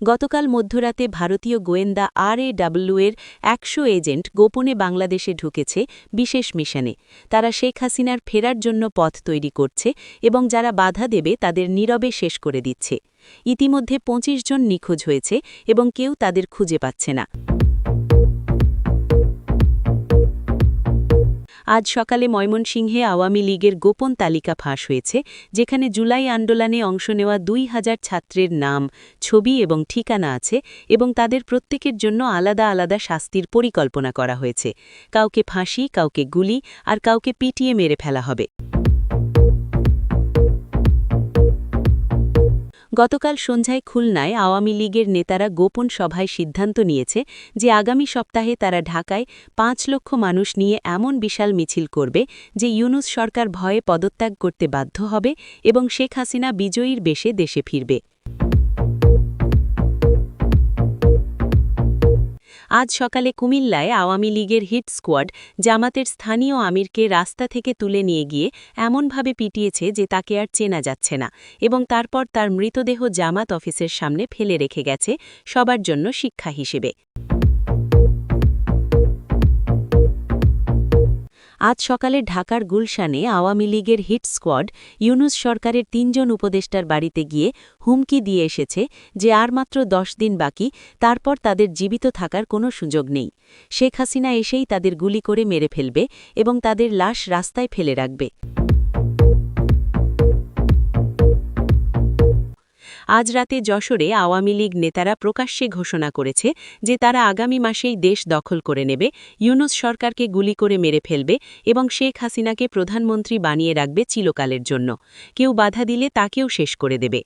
গতকাল মধ্যরাতে ভারতীয় গোয়েন্দা RAW এর ১০০ এজেন্ট গোপনে বাংলাদেশে ঢুকেছে বিশেষ মিশনে। তারা শেখ হাসিনার ফেরার জন্য পথ তৈরি করছে এবং যারা বাধা দেবে তাদের নীরবে শেষ করে দিচ্ছে। ইতিমধ্যে ২৫ জন নিখোঁজ হয়েছে এবং কেউ তাদের খুঁজে পাচ্ছে না। আজ সকালে ময়মনসিংহে আওয়ামী লীগের গোপন তালিকা ফাঁস হয়েছে, যেখানে জুলাই আন্দোলনে অংশ নেওয়া ২,০০০ ছাত্রের নাম, ছবি এবং ঠিকানা আছে এবং তাদের প্রত্যেকের জন্য আলাদা আলাদা শাস্তির পরিকল্পনা করা হয়েছে। কাউকে ফাঁসি, কাউকে গুলি আর কাউকে পিটিয়ে মেরে ফেলা হবে। গতকাল সন্ধ্যায় খুলনায় আওয়ামী লীগের নেতারা গোপন সভায় সিদ্ধান্ত নিয়েছে যে আগামী সপ্তাহে তারা ঢাকায় ৫ লক্ষ মানুষ নিয়ে এমন বিশাল মিছিল করবে যে ইউনূস সরকার ভয়ে পদত্যাগ করতে বাধ্য হবে এবং শেখ হাসিনা বিজয়ীর বেশে দেশে ফিরবে। আজ সকালে কুমিল্লায় আওয়ামী লীগের হিট স্কোয়াড জামাতের স্থানীয় আমিরকে রাস্তা থেকে তুলে নিয়ে গিয়ে এমনভাবে পিটিয়েছে যে তাকে আর চেনা যাচ্ছে না এবং তারপর তার মৃতদেহ জামাত অফিসের সামনে ফেলে রেখে গেছে, সবার জন্য শিক্ষা হিসেবে। আজ সকালে ঢাকার গুলশানে আওয়ামী লীগের হিট স্কোয়াড ইউনূস সরকারের ৩ জন উপদেষ্টার বাড়িতে গিয়ে হুমকি দিয়ে এসেছে যে আর মাত্র ১০ দিন বাকি, তারপর তাদের জীবিত থাকার কোনো সুযোগ নেই। শেখ হাসিনা এসেই তাদের গুলি করে মেরে ফেলবে এবং তাদের লাশ রাস্তায় ফেলে রাখবে। আজ রাতে যশোরে আওয়ামী লীগ নেতারা প্রকাশ্যে ঘোষণা করেছে যে তারা আগামী মাসেই দেশ দখল করে নেবে, ইউনূস সরকারকে গুলি করে মেরে ফেলবে এবং শেখ হাসিনাকে প্রধানমন্ত্রী বানিয়ে রাখবে চিরকালের জন্য। কেউ বাধা দিলে তাকেও শেষ করে দেবে।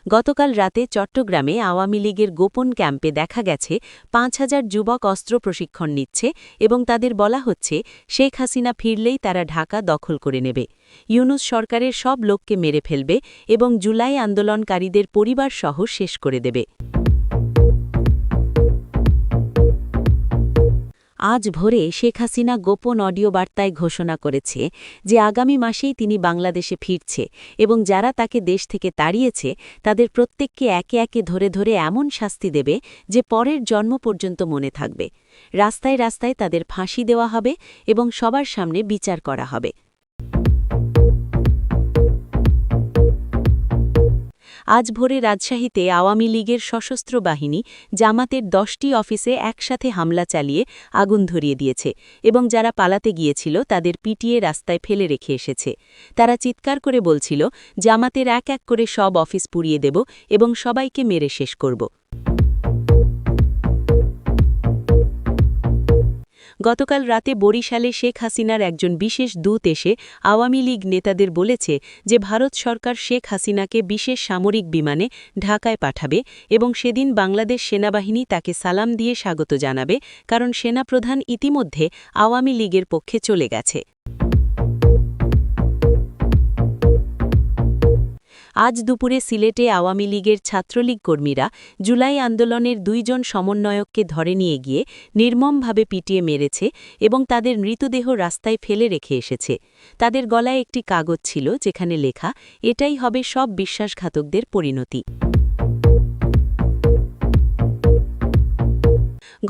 গতকাল রাতে চট্টগ্রামে আওয়ামী লীগের গোপন ক্যাম্পে দেখা গেছে ৫,০০০ যুবক অস্ত্র প্রশিক্ষণ নিচ্ছে এবং তাদের বলা হচ্ছে শেখ হাসিনা ফিরলেই তারা ঢাকা দখল করে নেবে, ইউনূস সরকারের সব লোককে মেরে ফেলবে এবং জুলাই আন্দোলনকারীদের পরিবারসহ শেষ করে দেবে। আজ ভোরে শেখ হাসিনা গোপন অডিও বার্তায় ঘোষণা করেছে যে আগামী মাসেই তিনি বাংলাদেশে ফিরছে এবং যারা তাকে দেশ থেকে তাড়িয়েছে তাদের প্রত্যেককে একে একে ধরে ধরে এমন শাস্তি দেবে যে পরের জন্ম পর্যন্ত মনে থাকবে। রাস্তায় রাস্তায় তাদের ফাঁসি দেওয়া হবে এবং সবার সামনে বিচার করা হবে। আজ ভোরে রাজশাহীতে আওয়ামী লীগের সশস্ত্র বাহিনী জামাতের ১০টি অফিসে একসাথে হামলা চালিয়ে আগুন ধরিয়ে দিয়েছে এবং যারা পালাতে গিয়েছিল তাদের পিটিয়ে রাস্তায় ফেলে রেখে এসেছে। তারা চিৎকার করে বলছিল, জামাতের এক এক করে সব অফিস পুড়িয়ে দেব এবং সবাইকে মেরে শেষ করব। গতকাল রাতে বরিশালে শেখ হাসিনার একজন বিশেষ দূত এসে আওয়ামী লীগ নেতাদের বলেছে যে ভারত সরকার শেখ হাসিনাকে বিশেষ সামরিক বিমানে ঢাকায় পাঠাবে এবং সেদিন বাংলাদেশ সেনাবাহিনী তাকে সালাম দিয়ে স্বাগত জানাবে, কারণ সেনাপ্রধান ইতিমধ্যে আওয়ামী লীগের পক্ষে চলে গেছে। আজ দুপুরে সিলেটে আওয়ামী লীগের ছাত্রলীগ কর্মীরা জুলাই আন্দোলনের ২ জন সমন্বয়ককে ধরে নিয়ে গিয়ে নির্মমভাবে পিটিয়ে মেরেছে এবং তাদের মৃতদেহ রাস্তায় ফেলে রেখে এসেছে। তাদের গলায় একটি কাগজ ছিল যেখানে লেখা, এটাই হবে সব বিশ্বাসঘাতকদের পরিণতি।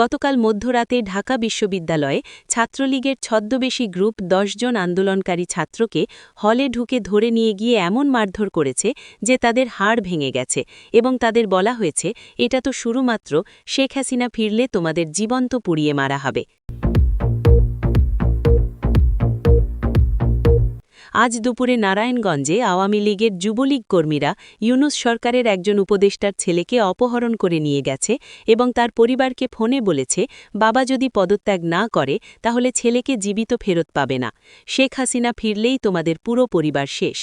গতকাল মধ্যরাতে ঢাকা বিশ্ববিদ্যালয়ে ছাত্রলীগের ছদ্মবেশী গ্রুপ ১০ জন আন্দোলনকারী ছাত্রকে হলে ঢুকে ধরে নিয়ে গিয়ে এমন মারধর করেছে যে তাদের হাড় ভেঙে গেছে এবং তাদের বলা হয়েছে, এটা তো শুরু মাত্র, শেখ হাসিনা ফিরলে তোমাদের জীবন্ত পুড়িয়ে মারা হবে। আজ দুপুরে নারায়ণগঞ্জে আওয়ামী লীগের যুবলীগ কর্মীরা ইউনূস সরকারের একজন উপদেষ্টার ছেলেকে অপহরণ করে নিয়ে গেছে এবং তার পরিবারকে ফোনে বলেছে, বাবা যদি পদত্যাগ না করে তাহলে ছেলেকে জীবিত ফেরত পাবে না, শেখ হাসিনা ফিরলেই তোমাদের পুরো পরিবার শেষ।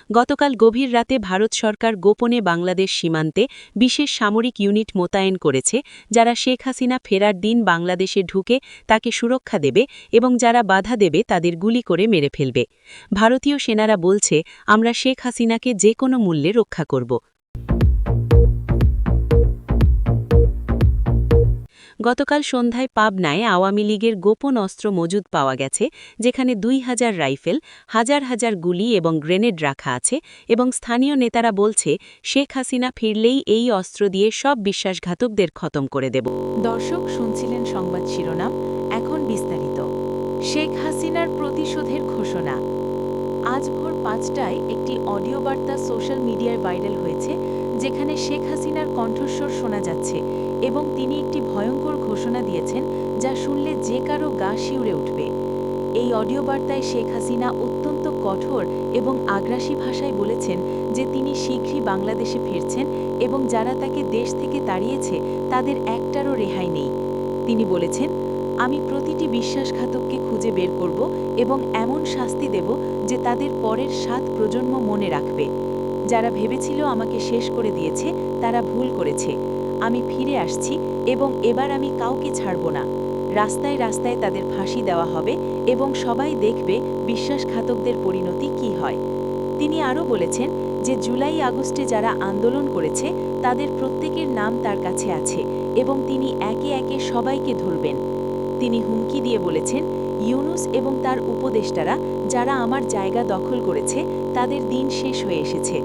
গতকাল গভীর রাতে ভারত সরকার গোপনে বাংলাদেশ সীমান্তে বিশেষ সামরিক ইউনিট মোতায়েন করেছে, যারা শেখ হাসিনা ফেরার দিন বাংলাদেশে ঢুকে তাকে সুরক্ষা দেবে এবং যারা বাধা দেবে তাদের গুলি করে মেরে ফেলবে। ভারতীয় সেনারা বলছে, আমরা শেখ হাসিনাকে যে কোনো মূল্যে রক্ষা করব। গতকাল সন্ধ্যায় পাবনায় আওয়ামী লীগের গোপন অস্ত্র মজুদ পাওয়া গেছে, যেখানে ২,০০০ রাইফেল, হাজার হাজার গুলি এবং গ্রেনেড রাখা আছে এবং স্থানীয় নেতারা বলছে শেখ হাসিনা ফিরলেই এই অস্ত্র দিয়ে সব বিশ্বাসঘাতকদের খতম করে দেব। দর্শক শুনছিলেন সংবাদ শিরোনাম, এখন বিস্তারিত। শেখ হাসিনার প্রতিশোধের ঘোষণা। আজ ভোর ৫টায় একটি অডিও বার্তা সোশ্যাল মিডিয়ায় ভাইরাল হয়েছে, যেখানে শেখ হাসিনার কণ্ঠস্বর শোনা যাচ্ছে এবং তিনি একটি ভয়ঙ্কর ঘোষণা দিয়েছেন যা শুনলে যে কারো গা শিউরে উঠবে। এই অডিও বার্তায় শেখ হাসিনা অত্যন্ত কঠোর এবং আগ্রাসী ভাষায় বলেছেন যে তিনি শীঘ্রই বাংলাদেশে ফিরছেন এবং যারা তাকে দেশ থেকে তাড়িয়েছে তাদের একটারও রেহাই নেই। তিনি বলেছেন, আমি প্রতিটি বিশ্বাসঘাতককে খুঁজে বের করব এবং এমন শাস্তি দেব যে তাদের পরের ৭ প্রজন্ম মনে রাখবে। যারা ভেবেছিল আমাকে শেষ করে দিয়েছে তারা ভুল করেছে। আমি ফিরে আসছি এবং এবার আমি কাউকে ছাড়ব না। রাস্তায় রাস্তায় তাদের ফাঁসি দেওয়া হবে এবং সবাই দেখবে বিশ্বাসঘাতকদের পরিণতি কী হয়। তিনি আরও বলেছেন যে জুলাই আগস্টে যারা আন্দোলন করেছে তাদের প্রত্যেকের নাম তার কাছে আছে এবং তিনি একে একে সবাইকে ধরবেন। তিনি হুমকি দিয়ে বলেছেন, ইউনূস এবং তার উপদেষ্টারা যারা আমার জায়গা দখল করেছে তাদের দিন শেষ হয়ে এসেছে।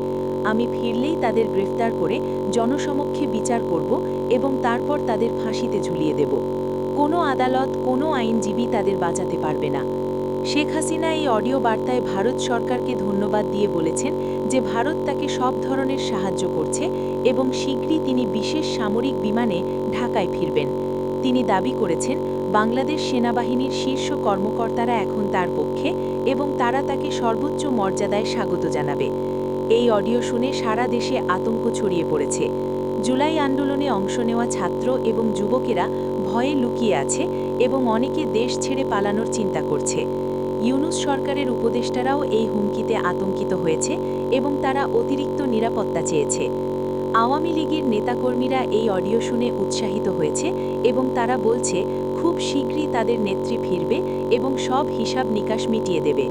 আমি ফিরলেই তাদের গ্রেফতার করে জনসমক্ষে বিচার করব এবং তারপর তাদের ফাঁসিতে ঝুলিয়ে দেব। কোনো আদালত, কোনো আইনজীবী তাদের বাঁচাতে পারবে না। শেখ হাসিনা এই অডিও বার্তায় ভারত সরকারকে ধন্যবাদ দিয়ে বলেছেন যে ভারত তাকে সব ধরনের সাহায্য করছে এবং শীঘ্রই তিনি বিশেষ সামরিক বিমানে ঢাকায় ফিরবেন। তিনি দাবি করেছেন, বাংলাদেশ সেনাবাহিনীর শীর্ষ কর্মকর্তারা এখন তার পক্ষে এবং তারা তাকে সর্বোচ্চ মর্যাদায় স্বাগত জানাবে। এই অডিও শুনে সারা দেশে আতঙ্ক ছড়িয়ে পড়েছে। জুলাই আন্দোলনে অংশ নেওয়া ছাত্র এবং যুবকেরা ভয়ে লুকিয়ে আছে এবং অনেকে দেশ ছেড়ে পালানোর চিন্তা করছে। ইউনূস সরকারের উপদেষ্টারাও এই হুমকিতে আতঙ্কিত হয়েছে এবং তারা অতিরিক্ত নিরাপত্তা চেয়েছে। আওয়ামী লীগের নেতাকর্মীরা এই অডিও শুনে উৎসাহিত হয়েছে এবং তারা বলছে খুব শীঘ্রই তাদের নেত্রী ফিরবে এবং সব হিসাব নিকাশ মিটিয়ে দেবে।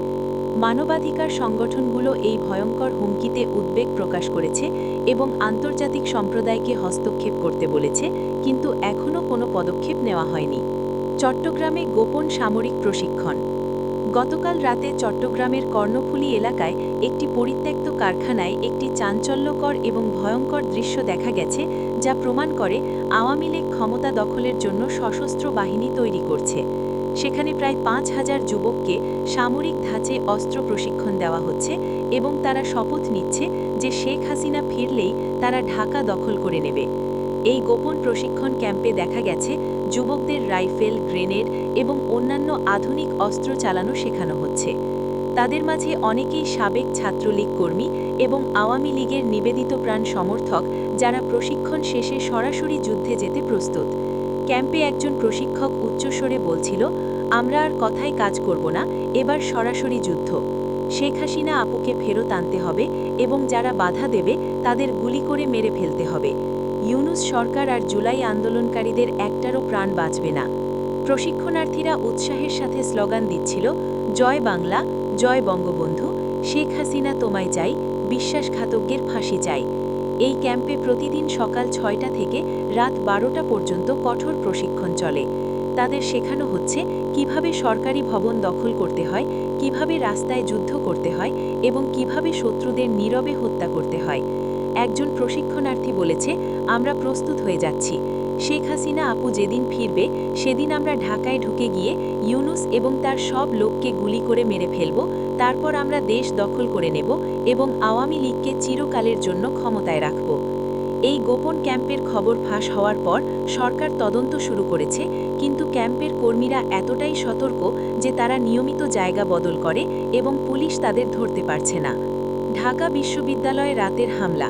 মানবাধিকার সংগঠনগুলো এই ভয়ঙ্কর হুমকিতে উদ্বেগ প্রকাশ করেছে এবং আন্তর্জাতিক সম্প্রদায়কে হস্তক্ষেপ করতে বলেছে, কিন্তু এখনও কোনো পদক্ষেপ নেওয়া হয়নি। চট্টগ্রামে গোপন সামরিক প্রশিক্ষণ। গতকাল রাতে চট্টগ্রামের কর্ণফুলী এলাকায় একটি পরিত্যক্ত কারখানায় একটি চাঞ্চল্যকর এবং ভয়ঙ্কর দৃশ্য দেখা গেছে, যা প্রমাণ করে আওয়ামী লীগ ক্ষমতা দখলের জন্য সশস্ত্র বাহিনী তৈরি করছে। সেখানে প্রায় ৫,০০০ যুবককে সামরিক ধাঁচে অস্ত্র প্রশিক্ষণ দেওয়া হচ্ছে এবং তারা শপথ নিচ্ছে যে শেখ হাসিনা ফিরলেই তারা ঢাকা দখল করে নেবে। এই গোপন প্রশিক্ষণ ক্যাম্পে দেখা গেছে যুবকদের রাইফেল, গ্রেনেড এবং অন্যান্য আধুনিক অস্ত্র চালানো শেখানো হচ্ছে। তাদের মাঝে অনেকেই সাবেক ছাত্রলীগ কর্মী এবং আওয়ামী লীগের নিবেদিত প্রাণ সমর্থক, যারা প্রশিক্ষণ শেষে সরাসরি যুদ্ধে যেতে প্রস্তুত। ক্যাম্পে একজন প্রশিক্ষক উচ্চস্বরে বলছিল, আমরা আর কথায় কাজ করব না, এবার সরাসরি যুদ্ধ। শেখ হাসিনা আপুকে ফেরত আনতে হবে এবং যারা বাধা দেবে তাদের গুলি করে মেরে ফেলতে হবে। ইউনূস সরকার আর জুলাই আন্দোলনকারীদের একটারও প্রাণ বাঁচবে না। প্রশিক্ষণার্থীরা উৎসাহের সাথে স্লোগান দিচ্ছিল, জয় বাংলা, জয় বঙ্গবন্ধু, শেখ হাসিনা তোমায় চাই, বিশ্বাসঘাতকদের ফাঁসি চাই। এই ক্যাম্পে প্রতিদিন সকাল ৬টা থেকে রাত ১২টা পর্যন্ত কঠোর প্রশিক্ষণ চলে। তাদের শেখানো হচ্ছে কিভাবে সরকারি ভবন দখল করতে হয়, কিভাবে রাস্তায় যুদ্ধ করতে হয় এবং কিভাবে শত্রুদের নীরবে হত্যা করতে হয়। একজন প্রশিক্ষণার্থী বলেছে, আমরা প্রস্তুত হয়ে যাচ্ছি। শেখ হাসিনা আপু যেদিন ফিরবে সেদিন আমরা ঢাকায় ঢুকে গিয়ে ইউনূস এবং তার সব লোককে গুলি করে মেরে ফেলব, তারপর আমরা দেশ দখল করে নেব এবং আওয়ামী লীগকে চিরকালের জন্য ক্ষমতায় রাখব। এই গোপন ক্যাম্পের খবর ফাঁস হওয়ার পর সরকার তদন্ত শুরু করেছে, কিন্তু ক্যাম্পের কর্মীরা এতটাই সতর্ক যে তারা নিয়মিত জায়গা বদল করে এবং পুলিশ তাদের ধরতে পারছে না। ঢাকা বিশ্ববিদ্যালয়ে রাতের হামলা।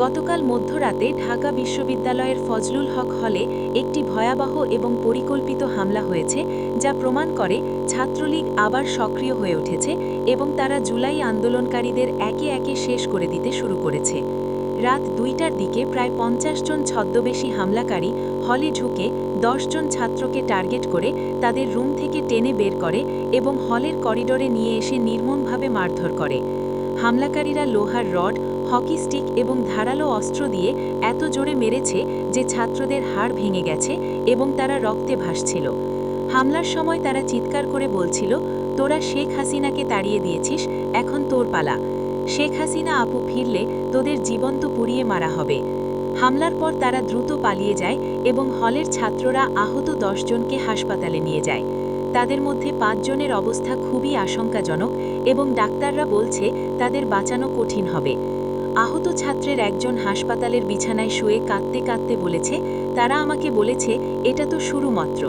গতকাল মধ্যরাতে ঢাকা বিশ্ববিদ্যালয়ের ফজলুল হক হলে একটি ভয়াবহ এবং পরিকল্পিত হামলা হয়েছে, যা প্রমাণ করে ছাত্রলীগ আবার সক্রিয় হয়ে উঠেছে এবং তারা জুলাই আন্দোলনকারীদের একে একে শেষ করে দিতে শুরু করেছে। রাত ২টার দিকে প্রায় ৫০ জন ছদ্মবেশী হামলাকারী হলে ঢুকে ১০ জন ছাত্রকে টার্গেট করে তাদের রুম থেকে টেনে বের করে এবং হলের করিডোরে নিয়ে এসে নির্মমভাবে মারধর করে। হামলাকারীরা লোহার রড, হকি স্টিক এবং ধারালো অস্ত্র দিয়ে এত জোরে মেরেছে যে ছাত্রদের হাড় ভেঙে গেছে এবং তারা রক্তে ভাসছিল। হামলার সময় তারা চিৎকার করে বলছিল, তোরা শেখ হাসিনাকে তাড়িয়ে দিয়েছিস, এখন তোর পালা। শেখ হাসিনা আপু ফিরলে তোদের জীবন্ত পুড়িয়ে মারা হবে। হামলার পর তারা দ্রুত পালিয়ে যায় এবং হলের ছাত্ররা আহত 10 জনকে হাসপাতালে নিয়ে যায়। তাদের মধ্যে 5 জনের অবস্থা খুবই আশঙ্কাজনক এবং ডাক্তাররা বলছে তাদের বাঁচানো কঠিন হবে। আহত ছাত্রের একজন হাসপাতালের বিছানায় শুয়ে কাঁদতে কাঁদতে বলেছে, তারা আমাকে বলেছে এটা তো শুরু মাত্র।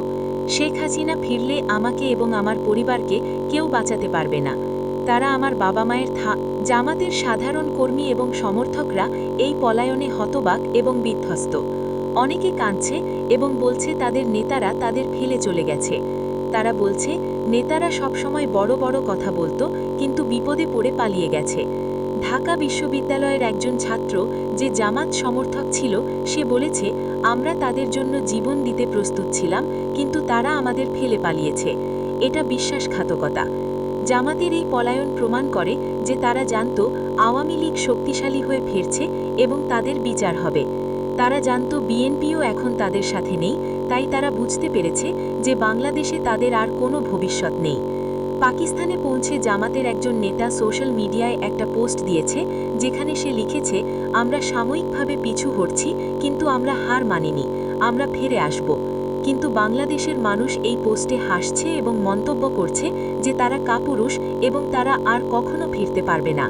শেখ হাসিনা ফিরলে আমাকে এবং আমার পরিবারকে কেউ বাঁচাতে পারবে না। তারা আমার বাবা মায়ের জামাতের সাধারণ কর্মী এবং সমর্থকরা এই পলায়নে হতবাক এবং বিধ্বস্ত। অনেকে কাঁদছে এবং বলছে তাদের নেতারা তাদের ফেলে চলে গেছে। তারা বলছে নেতারা সবসময় বড় বড় কথা বলতো, কিন্তু বিপদে পড়ে পালিয়ে গেছে। ঢাকা বিশ্ববিদ্যালয়ের একজন ছাত্র যে জামাত সমর্থক ছিল, সে বলেছে, আমরা তাদের জন্য জীবন দিতে প্রস্তুত ছিলাম, কিন্তু তারা আমাদের ফেলে পালিয়েছে। এটা বিশ্বাসঘাতকতা। জামাতের এই পলায়ন প্রমাণ করে যে তারা জানত আওয়ামী লীগ শক্তিশালী হয়ে ফিরছে এবং তাদের বিচার হবে। তারা জানত বিএনপিও এখন তাদের সাথে নেই, তাই তারা বুঝতে পেরেছে যে বাংলাদেশে তাদের আর কোনো ভবিষ্যৎ নেই। পাকিস্তানে পৌঁছে জামাতের একজন নেতা সোশ্যাল মিডিয়ায় একটা পোস্ট দিয়েছে, যেখানে সে লিখেছে, আমরা সাময়িকভাবে পিছু হটছি, কিন্তু আমরা হার মানিনি, আমরা ফিরে আসব। কিন্তু বাংলাদেশের মানুষ এই পোস্টে হাসছে এবং মন্তব্য করছে যে তারা কাপুরুষ এবং তারা আর কখনো ফিরতে পারবে না।